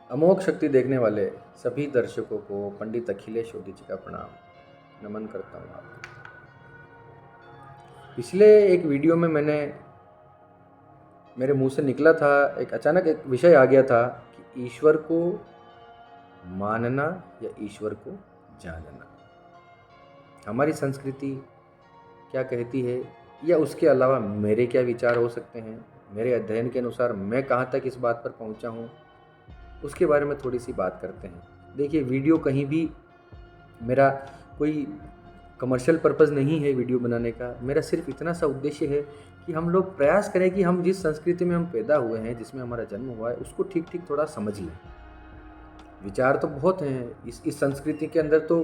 अमोघ शक्ति देखने वाले सभी दर्शकों को पंडित अखिलेश ओडी जी का प्रणाम। नमन करता हूँ आपको। पिछले एक वीडियो में मेरे मुंह से निकला था, अचानक एक विषय आ गया था कि ईश्वर को मानना या ईश्वर को जानना। हमारी संस्कृति क्या कहती है या उसके अलावा मेरे क्या विचार हो सकते हैं, मेरे अध्ययन के अनुसार मैं कहाँ तक इस बात पर पहुँचा हूँ, उसके बारे में थोड़ी सी बात करते हैं। देखिए, वीडियो कहीं भी मेरा कोई कमर्शियल पर्पज़ नहीं है वीडियो बनाने का। मेरा सिर्फ इतना सा उद्देश्य है कि हम लोग प्रयास करें कि हम जिस संस्कृति में हम पैदा हुए हैं, जिसमें हमारा जन्म हुआ है, उसको ठीक ठीक थोड़ा समझ लें। विचार तो बहुत हैं इस संस्कृति के अंदर, तो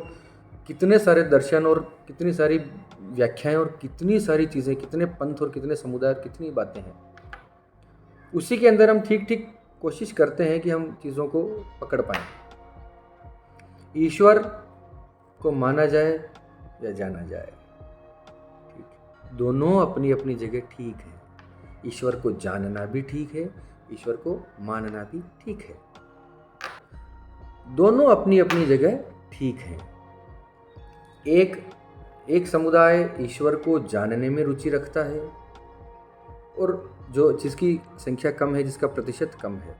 कितने सारे दर्शन और कितनी सारी व्याख्याएं और कितनी सारी चीज़ें, कितने पंथ और कितने समुदाय और कितनी बातें हैं। उसी के अंदर हम ठीक ठीक कोशिश करते हैं कि हम चीज़ों को पकड़ पाएं। ईश्वर को माना जाए या जाना जाए, ठीक, दोनों अपनी अपनी जगह ठीक है। ईश्वर को जानना भी ठीक है, ईश्वर को मानना भी ठीक है। दोनों अपनी अपनी जगह ठीक है। एक समुदाय ईश्वर को जानने में रुचि रखता है और जिसकी संख्या कम है, जिसका प्रतिशत कम है,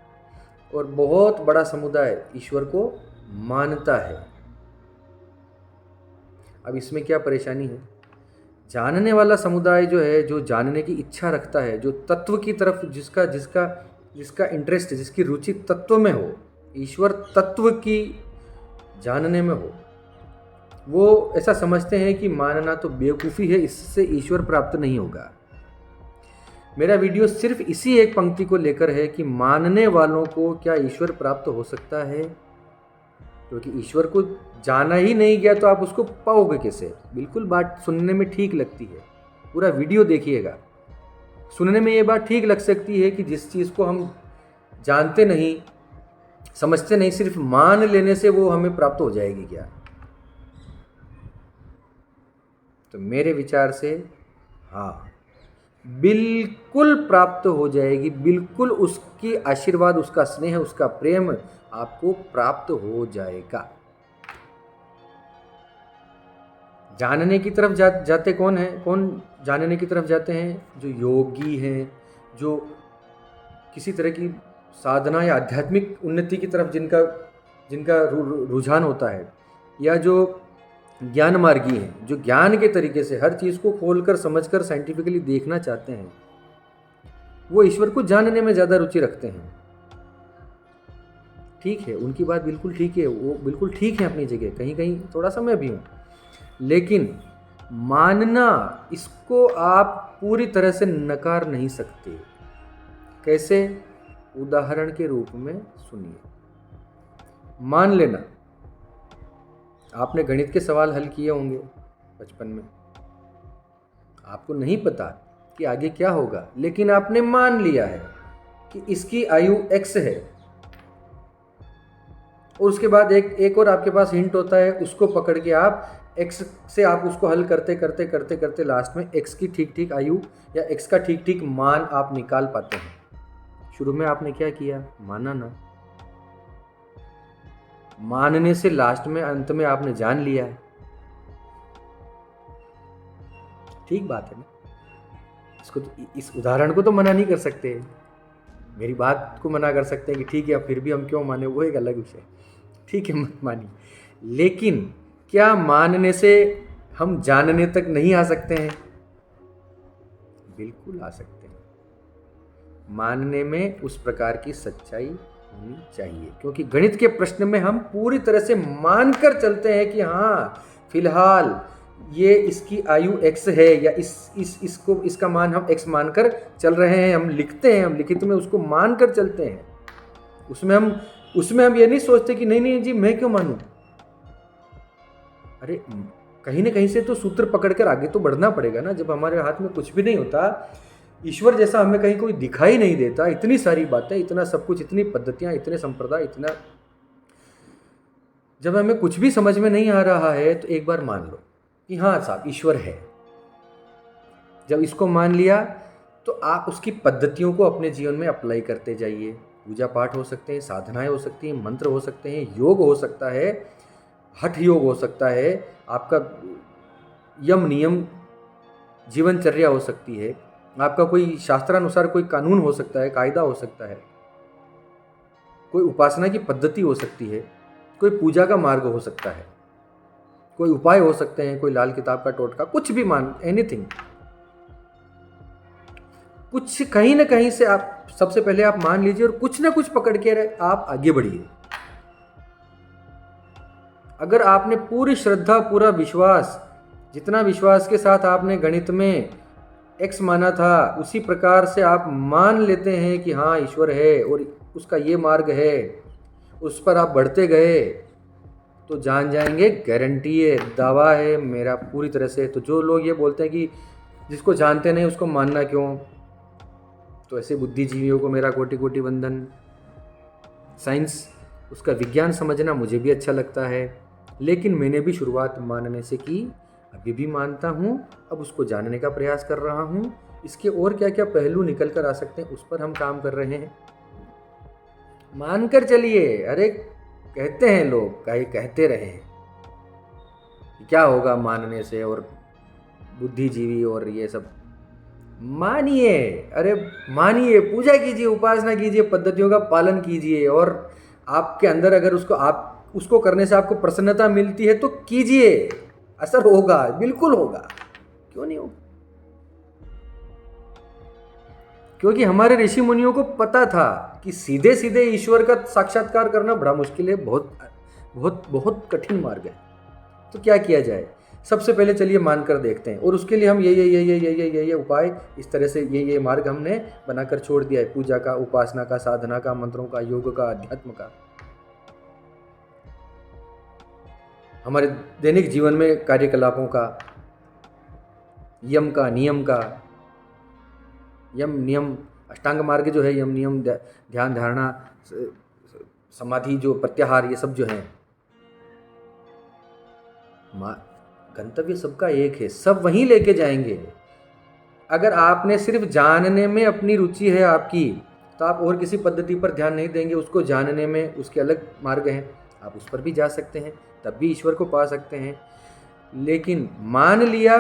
और बहुत बड़ा समुदाय ईश्वर को मानता है। अब इसमें क्या परेशानी है? जानने वाला समुदाय जो है, जो जानने की इच्छा रखता है, जो तत्व की तरफ जिसका इंटरेस्ट, जिसकी रुचि तत्व में हो, ईश्वर तत्व की जानने में हो, वो ऐसा समझते हैं कि मानना तो बेवकूफ़ी है, इससे ईश्वर प्राप्त नहीं होगा। मेरा वीडियो सिर्फ इसी एक पंक्ति को लेकर है कि मानने वालों को क्या ईश्वर प्राप्त हो सकता है, क्योंकि ईश्वर को जाना ही नहीं गया तो आप उसको पाओगे कैसे। बिल्कुल बात सुनने में ठीक लगती है, पूरा वीडियो देखिएगा। सुनने में ये बात ठीक लग सकती है कि जिस चीज़ को हम जानते नहीं, समझते नहीं, सिर्फ मान लेने से वो हमें प्राप्त हो जाएगी क्या? तो मेरे विचार से हाँ, बिल्कुल प्राप्त हो जाएगी। बिल्कुल उसकी आशीर्वाद, उसका स्नेह, उसका प्रेम आपको प्राप्त हो जाएगा। जानने की तरफ जाते कौन है? कौन जानने की तरफ जाते हैं? जो योगी हैं, जो किसी तरह की साधना या आध्यात्मिक उन्नति की तरफ जिनका रुझान होता है, या जो ज्ञान मार्गी हैं, जो ज्ञान के तरीके से हर चीज़ को खोलकर समझकर साइंटिफिकली देखना चाहते हैं, वो ईश्वर को जानने में ज़्यादा रुचि रखते हैं। ठीक है, उनकी बात बिल्कुल ठीक है, वो बिल्कुल ठीक है अपनी जगह, कहीं कहीं थोड़ा सा मैं भी हूँ। लेकिन मानना, इसको आप पूरी तरह से नकार नहीं सकते। कैसे? उदाहरण के रूप में सुनिए। मान लेना, आपने गणित के सवाल हल किए होंगे बचपन में, आपको नहीं पता कि आगे क्या होगा, लेकिन आपने मान लिया है कि इसकी आयु x है, और उसके बाद एक और आपके पास हिंट होता है, उसको पकड़ के आप x से आप उसको हल करते करते करते करते लास्ट में x की ठीक ठीक आयु या x का ठीक ठीक मान आप निकाल पाते हैं। शुरू में आपने क्या किया? माना ना। मानने से लास्ट में, अंत में आपने जान लिया है। ठीक बात है ना? इस उदाहरण को तो मना नहीं कर सकते, मेरी बात को मना कर सकते हैं कि ठीक है, फिर भी हम क्यों माने, वो एक अलग विषय। ठीक है, मत मानिए। लेकिन क्या मानने से हम जानने तक नहीं आ सकते हैं? बिल्कुल आ सकते हैं। मानने में उस प्रकार की सच्चाई होनी चाहिए, क्योंकि गणित के प्रश्न में हम पूरी तरह से मानकर चलते हैं कि हाँ, फिलहाल ये इसकी आयु x है, या इसका मान हम x मानकर चल रहे हैं। हम लिखते हैं, हम लिखित में उसको मानकर चलते हैं। उसमें हम ये नहीं सोचते कि नहीं जी, मैं क्यों मानूं। अरे, कहीं ना कहीं से तो सूत्र पकड़कर आगे तो बढ़ना पड़ेगा ना। जब हमारे हाथ में कुछ भी नहीं होता, ईश्वर जैसा हमें कहीं कोई दिखाई नहीं देता, इतनी सारी बातें, इतना सब कुछ, इतनी पद्धतियां, इतने संप्रदाय, इतना, जब हमें कुछ भी समझ में नहीं आ रहा है, तो एक बार मान लो कि हाँ साहब, ईश्वर है। जब इसको मान लिया तो आप उसकी पद्धतियों को अपने जीवन में अप्लाई करते जाइए, पूजा पाठ हो सकते हैं, साधनाएं हो सकती हैं, मंत्र हो सकते हैं, योग हो सकता है, हठ योग हो सकता है, आपका यम नियम जीवनचर्या हो सकती है, आपका कोई शास्त्रानुसार कोई कानून हो सकता है, कायदा हो सकता है, कोई उपासना की पद्धति हो सकती है, कोई पूजा का मार्ग हो सकता है, कोई उपाय हो सकते हैं, कोई लाल किताब का टोटका, कुछ भी मान एनीथिंग। कुछ कहीं ना कहीं से आप सबसे पहले आप मान लीजिए और कुछ ना कुछ पकड़ के आप आगे बढ़िए। अगर आपने पूरी श्रद्धा, पूरा विश्वास, जितना विश्वास के साथ आपने गणित में x माना था, उसी प्रकार से आप मान लेते हैं कि हाँ ईश्वर है और उसका ये मार्ग है, उस पर आप बढ़ते गए तो जान जाएंगे, गारंटी है, दावा है मेरा पूरी तरह से। तो जो लोग ये बोलते हैं कि जिसको जानते नहीं उसको मानना क्यों, तो ऐसे बुद्धिजीवियों को मेरा कोटि कोटि वंदन। साइंस, उसका विज्ञान समझना मुझे भी अच्छा लगता है, लेकिन मैंने भी शुरुआत मानने से की, अभी भी मानता हूँ, अब उसको जानने का प्रयास कर रहा हूँ। इसके और क्या क्या पहलू निकल कर आ सकते हैं उस पर हम काम कर रहे हैं। मानकर चलिए। अरे कहते हैं लोग, कहते रहे क्या होगा मानने से, और बुद्धिजीवी और ये सब, मानिए। अरे मानिए, पूजा कीजिए, उपासना कीजिए, पद्धतियों का पालन कीजिए, और आपके अंदर अगर उसको करने से आपको प्रसन्नता मिलती है तो कीजिए, असर होगा, बिल्कुल होगा, क्यों नहीं होगा। क्योंकि हमारे ऋषि मुनियों को पता था कि सीधे सीधे ईश्वर का साक्षात्कार करना बड़ा मुश्किल है, बहुत बहुत बहुत कठिन मार्ग है। तो क्या किया जाए, सबसे पहले चलिए मानकर देखते हैं, और उसके लिए हम ये उपाय, इस तरह से ये मार्ग हमने बनाकर छोड़ दिया है, पूजा का, उपासना का, साधना का, मंत्रों का, योग का, अध्यात्म का। हमारे दैनिक जीवन में कार्यकलापों का, यम का, नियम का, यम नियम अष्टांग मार्ग जो है, यम नियम, ध्यान धारणा, समाधि, जो प्रत्याहार, ये सब जो है, गंतव्य सबका एक है, सब वहीं लेके जाएंगे। अगर आपने सिर्फ जानने में अपनी रुचि है आपकी, तो आप और किसी पद्धति पर ध्यान नहीं देंगे, उसको जानने में उसके अलग मार्ग हैं, आप उस पर भी जा सकते हैं, तब भी ईश्वर को पा सकते हैं। लेकिन मान लिया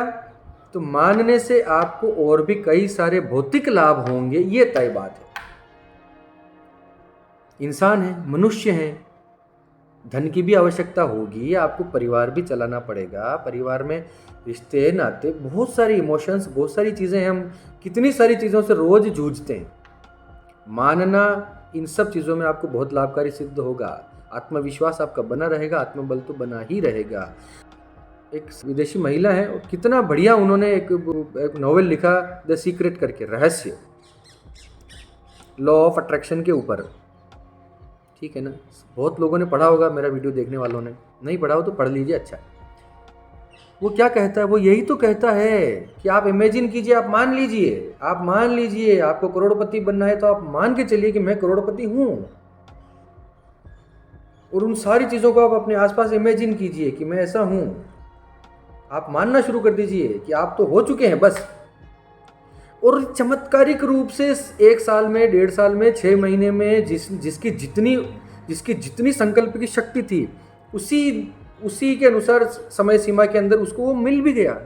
तो मानने से आपको और भी कई सारे भौतिक लाभ होंगे, ये तय बात है। इंसान है, मनुष्य है, धन की भी आवश्यकता होगी, आपको परिवार भी चलाना पड़ेगा, परिवार में रिश्ते नाते, बहुत सारी इमोशंस, बहुत सारी चीज़ें हैं, हम कितनी सारी चीज़ों से रोज जूझते हैं। मानना इन सब चीज़ों में आपको बहुत लाभकारी सिद्ध होगा, आत्मविश्वास आपका बना रहेगा, आत्मबल तो बना ही रहेगा। एक विदेशी महिला है, और कितना बढ़िया उन्होंने एक नॉवेल लिखा, द सीक्रेट करके, रहस्य, लॉ ऑफ अट्रैक्शन के ऊपर, ठीक है ना। बहुत लोगों ने पढ़ा होगा, मेरा वीडियो देखने वालों ने, नहीं पढ़ा हो तो पढ़ लीजिए, अच्छा। वो क्या कहता है, वो यही तो कहता है कि आप इमेजिन कीजिए, आप मान लीजिए, आपको करोड़पति बनना है तो आप मान के चलिए कि मैं करोड़पति हूं, और उन सारी चीज़ों को आप अपने आसपास इमेजिन कीजिए कि मैं ऐसा हूं। आप मानना शुरू कर दीजिए कि आप तो हो चुके हैं बस, और चमत्कारिक रूप से 1 साल में, 1.5 साल में, 6 महीने में जिसकी जितनी संकल्प की शक्ति थी, उसी के अनुसार समय सीमा के अंदर उसको वो मिल भी गया।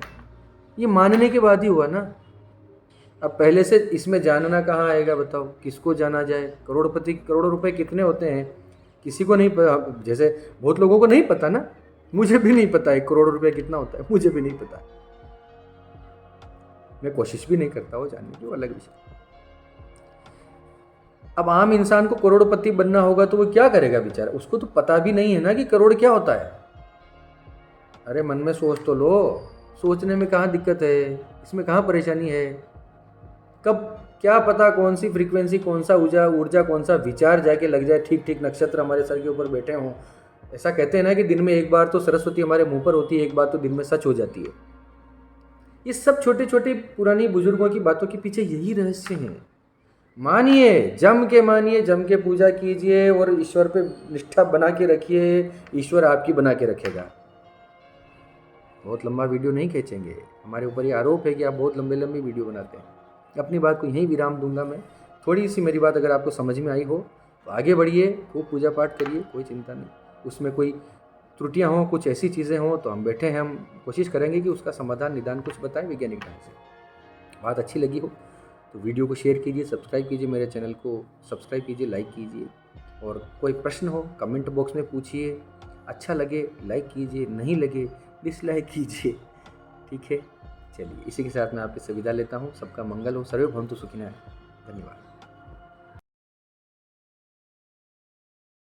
ये मानने के बाद ही हुआ ना। अब पहले से इसमें जानना कहाँ आएगा, बताओ, किसको जाना जाए। करोड़ों रुपए कितने होते हैं, किसी को नहीं पता, जैसे बहुत लोगों को नहीं पता ना, मुझे भी नहीं पता 1 करोड़ रुपए कितना होता है, मुझे भी नहीं पता, मैं कोशिश भी नहीं करता वो जानने की, वो अलग विषय। अब आम इंसान को करोड़पति बनना होगा तो वो क्या करेगा बेचारा, उसको तो पता भी नहीं है ना कि करोड़ क्या होता है। अरे मन में सोच तो लो, सोचने में कहाँ दिक्कत है, इसमें कहाँ परेशानी है। कब क्या पता कौन सी फ्रीक्वेंसी, कौन सा ऊर्जा, कौन सा विचार जाके लग जाए, ठीक नक्षत्र हमारे सर के ऊपर बैठे हों। ऐसा कहते हैं ना कि दिन में एक बार तो सरस्वती हमारे मुंह पर होती है, एक बार तो दिन में सच हो जाती है। ये सब छोटी छोटी पुरानी बुजुर्गों की बातों के पीछे यही रहस्य है। मानिए, जम के पूजा कीजिए, और ईश्वर पे निष्ठा बना के रखिए, ईश्वर आपकी बना के रखेगा। बहुत लंबा वीडियो नहीं खींचेंगे, हमारे ऊपर ये आरोप है कि आप बहुत लंबी वीडियो बनाते हैं। अपनी बात को यहीं विराम दूंगा मैं। थोड़ी सी मेरी बात अगर आपको समझ में आई हो आगे बढ़िए, खूब पूजा पाठ करिए, कोई चिंता नहीं। उसमें कोई त्रुटियां हों, कुछ ऐसी चीज़ें हों तो हम बैठे हैं, हम कोशिश करेंगे कि उसका समाधान निदान कुछ बताएं वैज्ञानिक ढंग से। बात अच्छी लगी हो तो वीडियो को शेयर कीजिए, सब्सक्राइब कीजिए, मेरे चैनल को सब्सक्राइब कीजिए, लाइक कीजिए। और कोई प्रश्न हो कमेंट बॉक्स में पूछिए, अच्छा लगे लाइक कीजिए, नहीं लगे डिसलाइक कीजिए, ठीक है। चलिए इसी के साथ मैं आपसे विदा लेता हूँ। सबका मंगल हो, सर्वे भवन्तु सुखिनः। धन्यवाद।